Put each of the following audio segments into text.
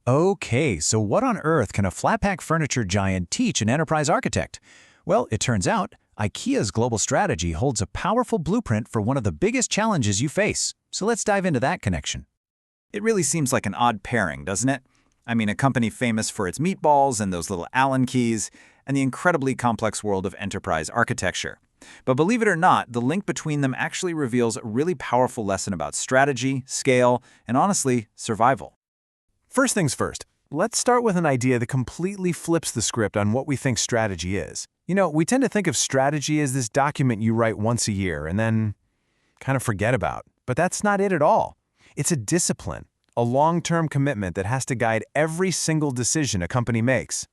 Okay, so what on earth can a flat-pack furniture giant teach an enterprise architect? Well, it turns out IKEA's global strategy holds a powerful blueprint for one of the biggest challenges you face. So let's dive into that connection. It really seems like an odd pairing, doesn't it? I mean, a company famous for its meatballs and those little Allen keys, and the incredibly complex world of enterprise architecture. But believe it or not, the link between them actually reveals a really powerful lesson about strategy, scale, and honestly, survival. First things first, let's start with an idea that completely flips the script on what we think strategy is. We tend to think of strategy as this document you write once a year and then kind of forget about. But that's not it at all. It's a discipline, a long-term commitment that has to guide every single decision a company makes.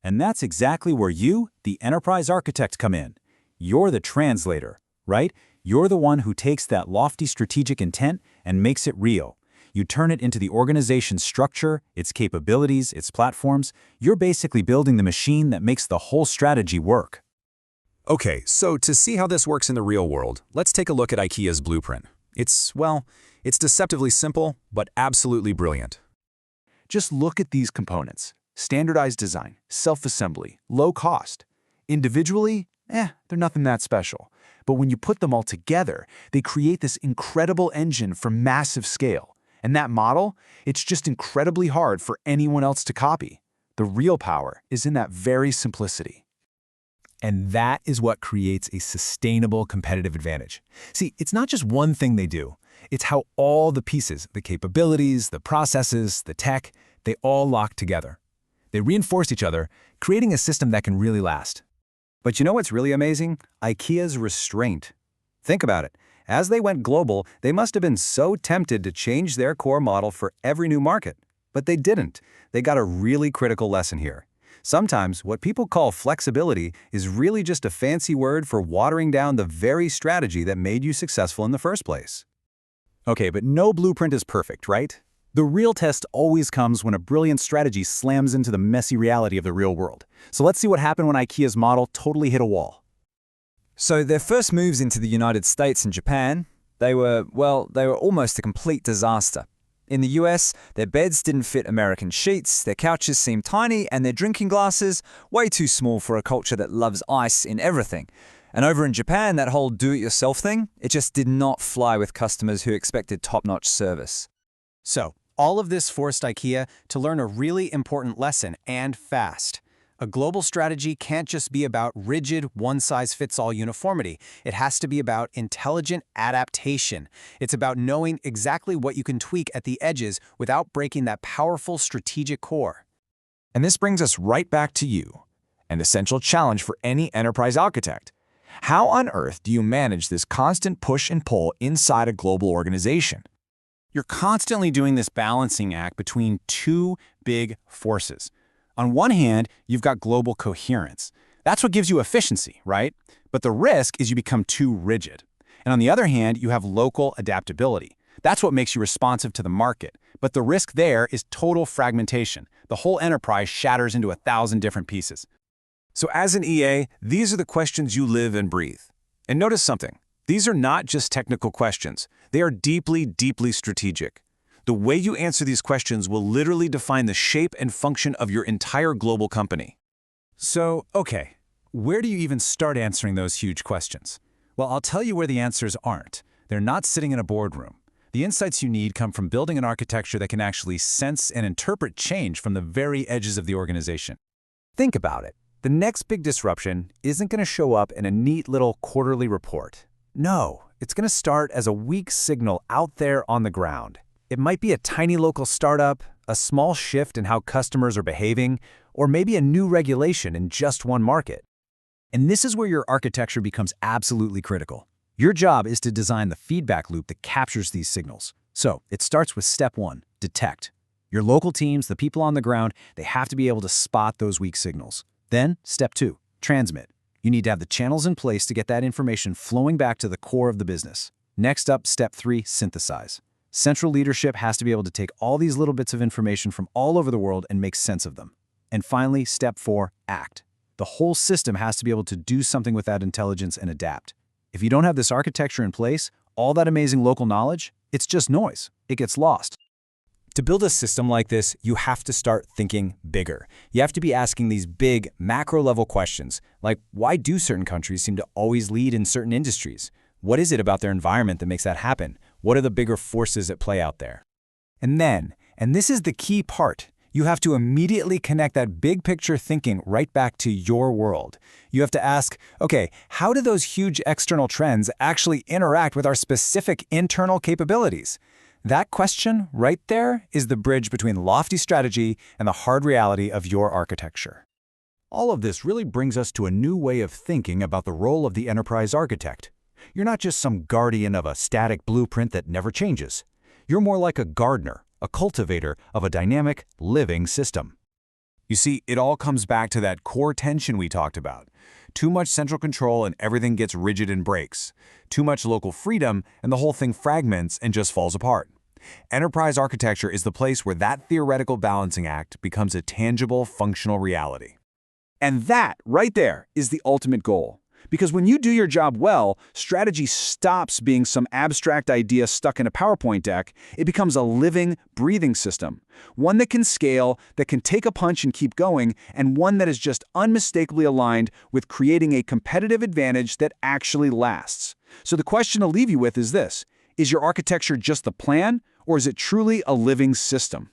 And that's exactly where you, the enterprise architect, come in. You're the translator, right? You're the one who takes that lofty strategic intent and makes it real. You turn it into the organization's structure, its capabilities, its platforms. You're basically building the machine that makes the whole strategy work. Okay, so to see how this works in the real world, let's take a look at IKEA's blueprint. It's deceptively simple, but absolutely brilliant. Just look at these components. Standardized design, self-assembly, low cost. Individually, they're nothing that special. But when you put them all together, they create this incredible engine for massive scale. And that model, it's just incredibly hard for anyone else to copy. The real power is in that very simplicity. And that is what creates a sustainable competitive advantage. See, it's not just one thing they do. It's how all the pieces, the capabilities, the processes, the tech, they all lock together. They reinforce each other, creating a system that can really last. But you know what's really amazing? IKEA's restraint. Think about it. As they went global, they must have been so tempted to change their core model for every new market. But they didn't. They got a really critical lesson here. Sometimes what people call flexibility is really just a fancy word for watering down the very strategy that made you successful in the first place. Okay, but no blueprint is perfect, right? The real test always comes when a brilliant strategy slams into the messy reality of the real world. So let's see what happened when IKEA's model totally hit a wall. So their first moves into the United States and Japan, they were almost a complete disaster. In the US, their beds didn't fit American sheets, their couches seemed tiny, and their drinking glasses way too small for a culture that loves ice in everything. And over in Japan, that whole do-it-yourself thing, it just did not fly with customers who expected top-notch service. So, all of this forced IKEA to learn a really important lesson, and fast. A global strategy can't just be about rigid, one-size-fits-all uniformity. It has to be about intelligent adaptation. It's about knowing exactly what you can tweak at the edges without breaking that powerful strategic core. And this brings us right back to you, an essential challenge for any enterprise architect. How on earth do you manage this constant push and pull inside a global organization? You're constantly doing this balancing act between two big forces. On one hand, you've got global coherence. That's what gives you efficiency, right? But the risk is you become too rigid. And on the other hand, you have local adaptability. That's what makes you responsive to the market. But the risk there is total fragmentation. The whole enterprise shatters into 1,000 different pieces. So as an EA, these are the questions you live and breathe. And notice something. These are not just technical questions. They are deeply, deeply strategic. The way you answer these questions will literally define the shape and function of your entire global company. So, okay, where do you even start answering those huge questions? Well, I'll tell you where the answers aren't. They're not sitting in a boardroom. The insights you need come from building an architecture that can actually sense and interpret change from the very edges of the organization. Think about it. The next big disruption isn't going to show up in a neat little quarterly report. No, it's going to start as a weak signal out there on the ground. It might be a tiny local startup, a small shift in how customers are behaving, or maybe a new regulation in just one market. And this is where your architecture becomes absolutely critical. Your job is to design the feedback loop that captures these signals. So it starts with step 1, detect. Your local teams, the people on the ground, they have to be able to spot those weak signals. Then, step 2, transmit. You need to have the channels in place to get that information flowing back to the core of the business. Next up, step 3, synthesize. Central leadership has to be able to take all these little bits of information from all over the world and make sense of them. And finally, step 4, act. The whole system has to be able to do something with that intelligence and adapt. If you don't have this architecture in place, all that amazing local knowledge, it's just noise. It gets lost. To build a system like this, you have to start thinking bigger. You have to be asking these big, macro-level questions, like why do certain countries seem to always lead in certain industries? What is it about their environment that makes that happen? What are the bigger forces at play out there? And then, and this is the key part, you have to immediately connect that big picture thinking right back to your world. You have to ask, okay, how do those huge external trends actually interact with our specific internal capabilities? That question right there is the bridge between lofty strategy and the hard reality of your architecture. All of this really brings us to a new way of thinking about the role of the enterprise architect. You're not just some guardian of a static blueprint that never changes. You're more like a gardener, a cultivator of a dynamic, living system. You see, it all comes back to that core tension we talked about. Too much central control and everything gets rigid and breaks. Too much local freedom and the whole thing fragments and just falls apart. Enterprise architecture is the place where that theoretical balancing act becomes a tangible, functional reality. And that, right there, is the ultimate goal. Because when you do your job well, strategy stops being some abstract idea stuck in a PowerPoint deck. It becomes a living, breathing system. One that can scale, that can take a punch and keep going, and one that is just unmistakably aligned with creating a competitive advantage that actually lasts. So the question to leave you with is this: is your architecture just the plan, or is it truly a living system?